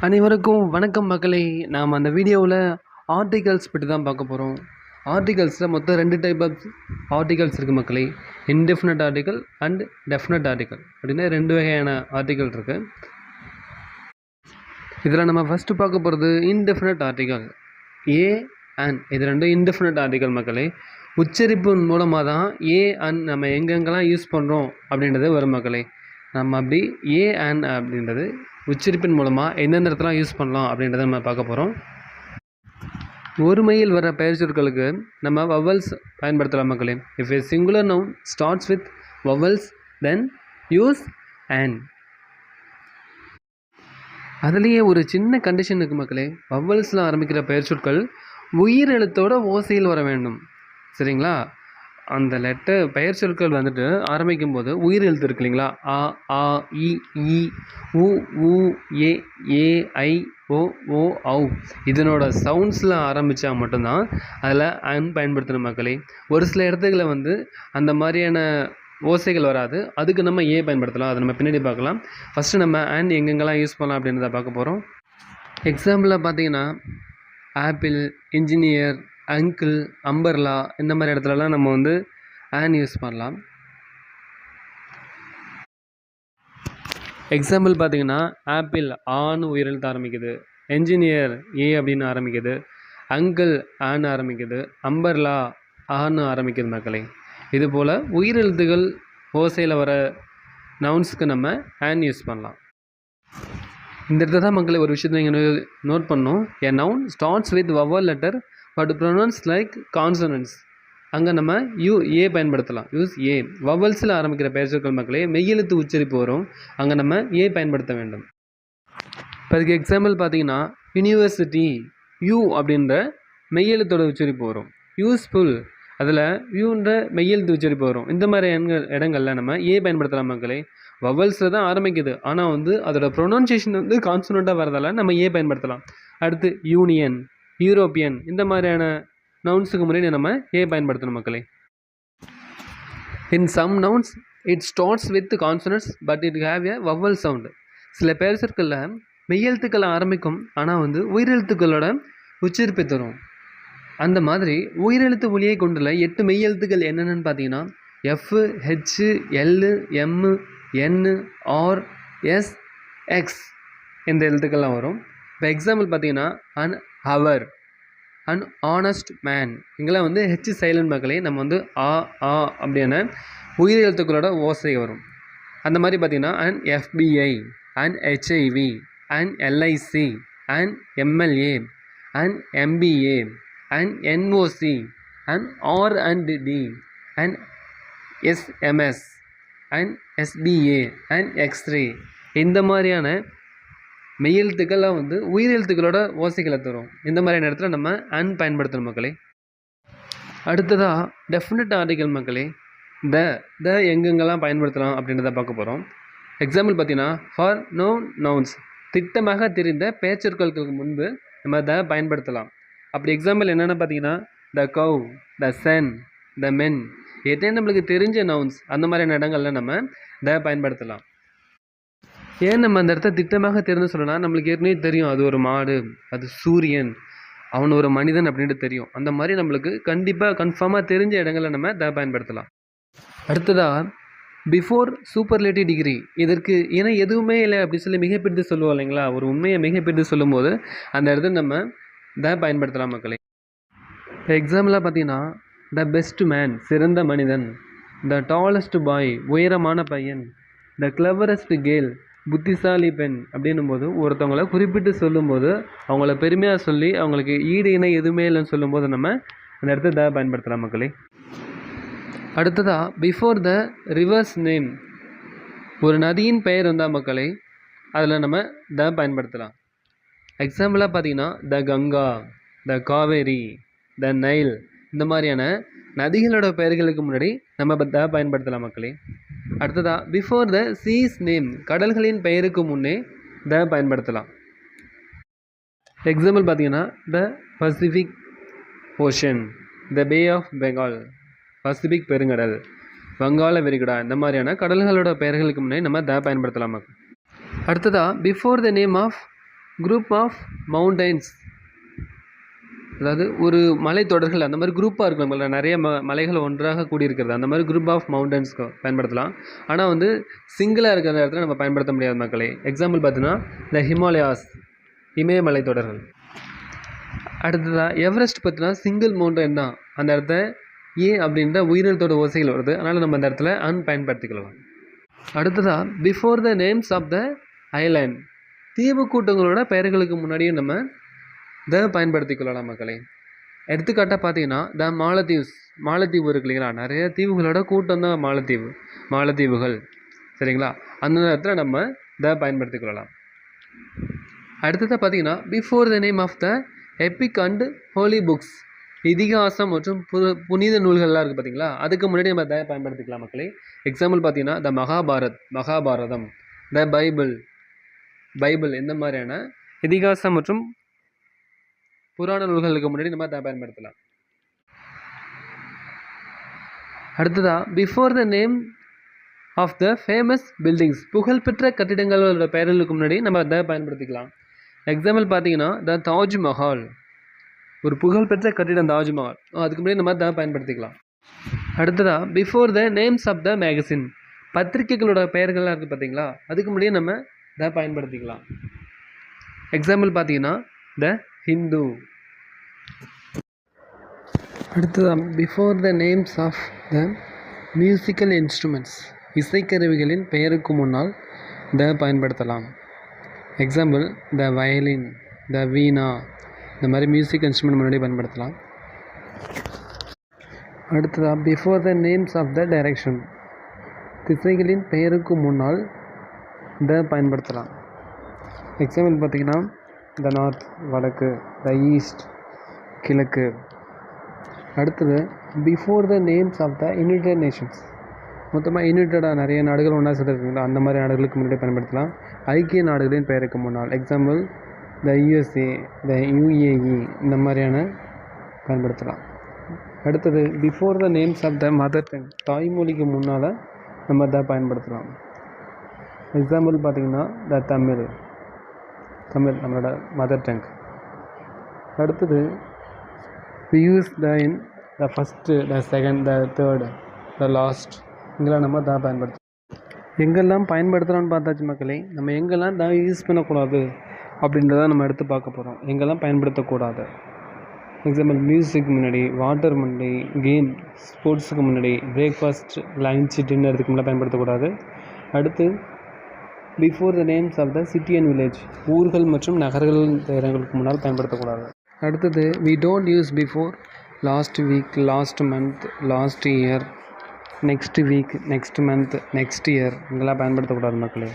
அனைவருக்கும் வணக்கம் மக்களே. நாம் அந்த வீடியோவில் ஆர்டிகல்ஸ் பற்றி தான் பார்க்க போகிறோம். ஆர்டிகல்ஸில் மொத்தம் 2 டைப் ஆஃப் ஆர்டிகல்ஸ் இருக்குது மக்களே. Indefinite article and definite article அப்படின்னா 2 வகையான ஆர்டிகல் இருக்குது. இதில் நம்ம ஃபஸ்ட்டு பார்க்க போகிறது இன்டெஃபினட் ஆர்டிகல். ஏ அண்ட் இது 2 இன்டெஃபினட் ஆர்டிகல் மக்களே. உச்சரிப்பு மூலமாக தான் ஏ அண்ட் நம்ம எங்கெங்கெல்லாம் யூஸ் பண்ணுறோம் அப்படின்றது வரும் மக்களே. நம்ம அப்படி ஏ அண்ட் அப்படின்றது உச்சரிப்பின் மூலமாக எந்தெந்த இடத்துலாம் யூஸ் பண்ணலாம் அப்படின்றத நம்ம பார்க்க போகிறோம். ஒருமையில் வர பெயர் சொற்களுக்கு நம்ம வவல்ஸ் பயன்படுத்தலாம் மக்களே. If A singular noun starts with vowels then use and. அதுலேயே ஒரு சின்ன கண்டிஷன் இருக்குது மக்களே. வவல்ஸில் ஆரம்பிக்கிற பெயர் சொற்கள் உயிர் எழுத்தோட ஓசையில் வர வேண்டும். சரிங்களா? அந்த பெயர் சொற்கள் வந்துட்டு ஆரம்பிக்கும் போது உயிர் எழுத்து இருக்கு இல்லைங்களா? ஆ, ஆ, இ, ஈ, உ, ஊ, ஏ, ஏ, ஐ, ஓ, ஓ, ஔ இதனோட சவுண்ட்ஸில் ஆரம்பித்தா மட்டும்தான் அதில் அன் பயன்படுத்தணும் மக்களே. ஒரு சில இடத்துக்களை வந்து அந்த மாதிரியான ஓசைகள் வராது, அதுக்கு நம்ம ஏ பயன்படுத்தலாம். அதை நம்ம பின்னாடி பார்க்கலாம். ஃபஸ்ட்டு நம்ம அண்ட் எங்கெங்கெல்லாம் யூஸ் பண்ணலாம் அப்படின்றத பார்க்க போகிறோம். எக்ஸாம்பிளாக பார்த்தீங்கன்னா ஆப்பிள், இன்ஜினியர், அங்கிள், அம்பர்லா இந்த மாதிரி இடத்துலலாம் நம்ம வந்து ஆன் யூஸ் பண்ணலாம். எக்ஸாம்பிள் பார்த்தீங்கன்னா ஆப்பிள் ஆன்னு உயிரெழுத்து ஆரம்பிக்குது, என்ஜினியர் ஏ அப்படின்னு ஆரம்பிக்குது, அங்கிள் ஆன்னு ஆரம்பிக்குது, அம்பர்லா ஆன்னு ஆரம்பிக்குது மக்களே. இது போல் உயிரெழுத்துகள் ஓசையில் வர நவுன்ஸுக்கு நம்ம ஆன் யூஸ் பண்ணலாம். இந்த இடத்துல தான் மக்களே ஒரு விஷயத்தை நீங்கள் நோட் பண்ணணும். A noun starts with vowel letter but pronounce like consonants. அங்கே நம்ம ஏ பயன்படுத்தலாம். யூஸ் ஏ. வவல்ஸில் ஆரம்பிக்கிற பெயர் சொற்கள் மக்களே மெய்யெழுத்து உச்சரிப்பு வரும், அங்கே நம்ம ஏ பயன்படுத்த வேண்டும். இப்போ அதுக்கு எக்ஸாம்பிள் பார்த்தீங்கன்னா யூனிவர்சிட்டி யூ அப்படின்ற மெய்யெழுத்தோட உச்சரிப்பு வரும். யூஸ்ஃபுல் அதில் யூன்ற மெய்யெழுத்து உச்சரிப்பு வரும். இந்த மாதிரி இடங்களில் நம்ம ஏ பயன்படுத்தலாம் மக்களே. வவல்ஸில் தான் ஆரம்பிக்குது, ஆனால் வந்து அதோட ப்ரொனவுன்சியேஷன் வந்து கான்சனண்ட்டாக வரதால நம்ம ஏ பயன்படுத்தலாம். அடுத்து யூனியன், யூரோப்பியன் இந்த மாதிரியான நவுன்ஸுக்கு முன்னாடி நம்ம ஏ பயன்படுத்தணும் மக்களே. In some nouns it starts with consonants but it have a vowel sound. சில பெயர் சொற்களில் மெய்யெழுத்துக்களை ஆரம்பிக்கும், ஆனால் வந்து உயிரெழுத்துக்களோட உச்சரிப்பை தரும். அந்த மாதிரி உயிரெழுத்து ஒலியை கொண்டுள்ள 8 மெய்யெழுத்துக்கள் என்னென்னு பார்த்தீங்கன்னா எஃப், ஹெச், எல், எம், என், ஆர், எஸ், எக்ஸ் இந்த எழுத்துக்கள்லாம் வரும். இப்போ எக்ஸாம்பிள் பார்த்தீங்கன்னா an hour, an honest man இங்கெல்லாம் வந்து ஹெச் சைலண்ட் மக்களே. நம்ம வந்து ஆ ஆ அப்படியான உயிரெழுத்துக்களோட ஓசை வரும். அந்த மாதிரி பார்த்தீங்கன்னா an FBI, an HIV, an LIC, an MLA, an MBA, an NOC, an R and D, an SMS, and SPA, and X-ray இந்த மாதிரியான மெய்யெழுத்துக்கள்லாம் வந்து உயிரெழுத்துக்களோட ஓசைகளை தரும். இந்த மாதிரியான இடத்துல நம்ம அன் பயன்படுத்தணும் மக்களே. அடுத்ததாக டெஃபினட் ஆர்டிகல் மக்களே. த எங்கெங்கெல்லாம் பயன்படுத்தலாம் அப்படின்றத பார்க்க போகிறோம். எக்ஸாம்பிள் பார்த்தீங்கன்னா ஃபார் நவுன்ஸ் திட்டமாக தெரிந்த பெயர்ச்சொற்களுக்கு முன்பு நம்ம த பயன்படுத்தலாம். அப்படி எக்ஸாம்பிள் என்னென்னு பார்த்தீங்கன்னா த கவ், த சன், த மென் ஏற்கனவே நம்மளுக்கு தெரிஞ்ச நவுன்ஸ் அந்த மாதிரியான இடங்களில் நம்ம த பயன்படுத்தலாம். ஏன் நம்ம அந்த இடத்த திட்டமாக தெரிந்து சொல்லலாம்? நம்மளுக்கு ஏற்கனவே தெரியும் அது ஒரு மாடு, அது சூரியன், அவன் ஒரு மனிதன் அப்படின்ட்டு தெரியும். அந்த மாதிரி நம்மளுக்கு கண்டிப்பாக கன்ஃபார்மாக தெரிஞ்ச இடங்களில் நம்ம த பயன்படுத்தலாம். அடுத்ததாக பிஃபோர் சூப்பர்லேட்டிவ் டிகிரி. இதற்கு ஏன்னா எதுவுமே இல்லை அப்படி சொல்லி மிகைப்பிடித்து சொல்லுவோம் இல்லைங்களா? ஒரு உண்மையை மிகைப்பிடித்து சொல்லும்போது அந்த இடத்துல நம்ம த பயன்படுத்தலாம் மக்களே. இப்போ எக்ஸாம்பிளாக பார்த்தீங்கன்னா த பெஸ்ட் மேன் சிறந்த மனிதன், த டாலஸ்ட் பாய் உயரமான பையன், த கிளவரஸ்ட் கேர்ள் புத்திசாலி பெண் அப்படின்னும் போது ஒருத்தவங்களை குறிப்பிட்டு சொல்லும்போது அவங்கள பெருமையாக சொல்லி அவங்களுக்கு ஈடு இணை எதுவுமே இல்லைன்னு சொல்லும்போது நம்ம அந்த இடத்த த பயன்படுத்தலாம் மக்களே. அடுத்ததாக பிஃபோர் த ரிவர்ஸ் நேம் ஒரு நதியின் பெயர் வந்தால் மக்களே அதில் நம்ம த பயன்படுத்தலாம். எக்ஸாம்பிளாக பார்த்தீங்கன்னா த கங்கா, த காவேரி, த நைல் இந்த மாதிரியான நதிகளோட பெயர்களுக்கு முன்னாடி நம்ம த பயன்படுத்தலாம் மக்களே. அடுத்ததாக பிஃபோர் த சீஸ் நேம் கடல்களின் பெயருக்கு முன்னே த பயன்படுத்தலாம். எக்ஸாம்பிள் பார்த்தீங்கன்னா the Pacific Ocean, the Bay of Bengal Pacific பெருங்கடல், வங்காள விரிகுடா இந்த மாதிரியான கடல்களோட பெயர்களுக்கு முன்னே நம்ம த பயன்படுத்தலாம். அடுத்ததாக before the name of group of mountains, அதாவது ஒரு மலைத்தொடர்கள் அந்த மாதிரி குரூப்பாக இருக்கும் நம்மள நிறைய மலைகள் ஒன்றாக கூடியிருக்கிறது, அந்த மாதிரி குரூப் ஆஃப் மவுண்டன்ஸ்க்கு பயன்படுத்தலாம். ஆனால் வந்து சிங்கிளாக இருக்கிற இடத்துல நம்ம பயன்படுத்த முடியாது மக்களே. எக்ஸாம்பிள் பார்த்தீங்கன்னா இந்த ஹிமாலயாஸ், இமயமலை தொடர்கள். அடுத்ததாக எவரெஸ்ட் பார்த்தீங்கன்னா சிங்கிள் மவுண்டன் தான், அந்த இடத்த ஏ அப்படின்ற உயிரினத்தோட ஓசைகள் வருது, அதனால் நம்ம அந்த இடத்துல பயன்படுத்திக்கலாம். அடுத்ததாக before the names of the island, தீவு கூட்டங்களோட பெயர்களுக்கு முன்னாடியும் நம்ம த பயன்படுத்திக்கொள்ளலாம் மக்களே. எடுத்துக்காட்டாக பார்த்தீங்கன்னா த மாலத்தீவ்ஸ், மாலத்தீவு இருக்கு இல்லைங்களா, நிறைய தீவுகளோட கூட்டம் தான் மாலத்தீவுகள், சரிங்களா, அந்த நேரத்தில் நம்ம த பயன்படுத்திக்கொள்ளலாம். அடுத்ததாக பார்த்தீங்கன்னா before the name of the epic and holy books, இதிகாசம் மற்றும் புனித நூல்கள்லாம் இருக்குது பார்த்தீங்களா, அதுக்கு முன்னாடி நம்ம த பயன்படுத்திக்கலாம் மக்களே. எக்ஸாம்பிள் பார்த்தீங்கன்னா த மகாபாரதம், த பைபிள் இந்த மாதிரியான இதிகாசம் மற்றும் புராண நூல்களுக்கு முன்னாடி நம்ம த பயன்படுத்தலாம். அடுத்ததாக before the name of the famous buildings, புகழ்பெற்ற கட்டிடங்களோட பெயர்களுக்கு முன்னாடி நம்ம த பயன்படுத்திக்கலாம். எக்ஸாம்பிள் பார்த்தீங்கன்னா த தாஜ்மஹால், ஒரு புகழ்பெற்ற கட்டிடம் தாஜ்மஹால், அதுக்கு முன்னாடி நம்ம த பயன்படுத்திக்கலாம். அடுத்ததாக before the names of the magazine, பத்திரிகைகளோட பெயர்கள்லாம் இருக்குது பார்த்தீங்களா, அதுக்கு முன்னாடியே நம்ம த பயன்படுத்திக்கலாம். எக்ஸாம்பிள் பார்த்தீங்கன்னா த ஹிந்து. அடுத்ததாக before the names of the musical instruments, இசைக்கருவிகளின் பெயருக்கு முன்னால் த பயன்படுத்தலாம். எக்ஸாம்பிள் த வயலின், த வீணா, இந்த மாதிரி மியூசிக் இன்ஸ்ட்ருமெண்ட் முன்னாடி பயன்படுத்தலாம். அடுத்ததாக before the names of the direction, திசைகளின் பெயருக்கு முன்னால் த பயன்படுத்தலாம். எக்ஸாம்பிள் பார்த்திங்கன்னா த நார்த், வடக்கு, த ஈஸ்ட், கிழக்கு. அடுத்தது before the names of the United Nations, மொத்தமாக யுனைட்டடாக நிறைய நாடுகள் ஒன்றா சேர்த்துருக்குங்களா, அந்த மாதிரி நாடுகளுக்கு முன்னாடி பயன்படுத்தலாம். ஐக்கிய நாடுகளின் பெயருக்கு முன்னால், example the USA, the UAE, இந்த மாதிரியான பயன்படுத்தலாம். அடுத்தது before the names of the mother tongue, தாய்மொழிக்கு முன்னால் நம்ம த பயன்படுத்தலாம். எக்ஸாம்பிள் பார்த்திங்கன்னா த தமிழ் நம்மளோட மதர் டங். அடுத்தது we use the in the first, the second, the third, the last, இங்கெல்லாம் நம்ம த பயன்படுத்தலாம். எங்கெல்லாம் பயன்படுத்தலாம்னு பார்த்தாச்சு மக்களே. நம்ம எங்கெல்லாம் த யூஸ் பண்ணக்கூடாது அப்படின்றத நம்ம எடுத்து பார்க்க போகிறோம். எங்கெல்லாம் பயன்படுத்தக்கூடாது. எக்ஸாம்பிள் மியூசிக் முன்னாடி, வாட்டர் முன்னாடி, கேம் ஸ்போர்ட்ஸுக்கு முன்னாடி, பிரேக்ஃபாஸ்ட், லஞ்ச், டின்னர் இதுக்கு முன்னாடி பயன்படுத்தக்கூடாது. அடுத்து before the names of the city and village, ஊர்கள் மற்றும் நகர்களின் பெயர்களுக்கு முன்னால் பயன்படுத்தக்கூடாது. அடுத்தது we don't use before last week, last month, last year, next week, next month, next year, இதெல்லாம் பயன்படுத்தக்கூடாது மக்களே.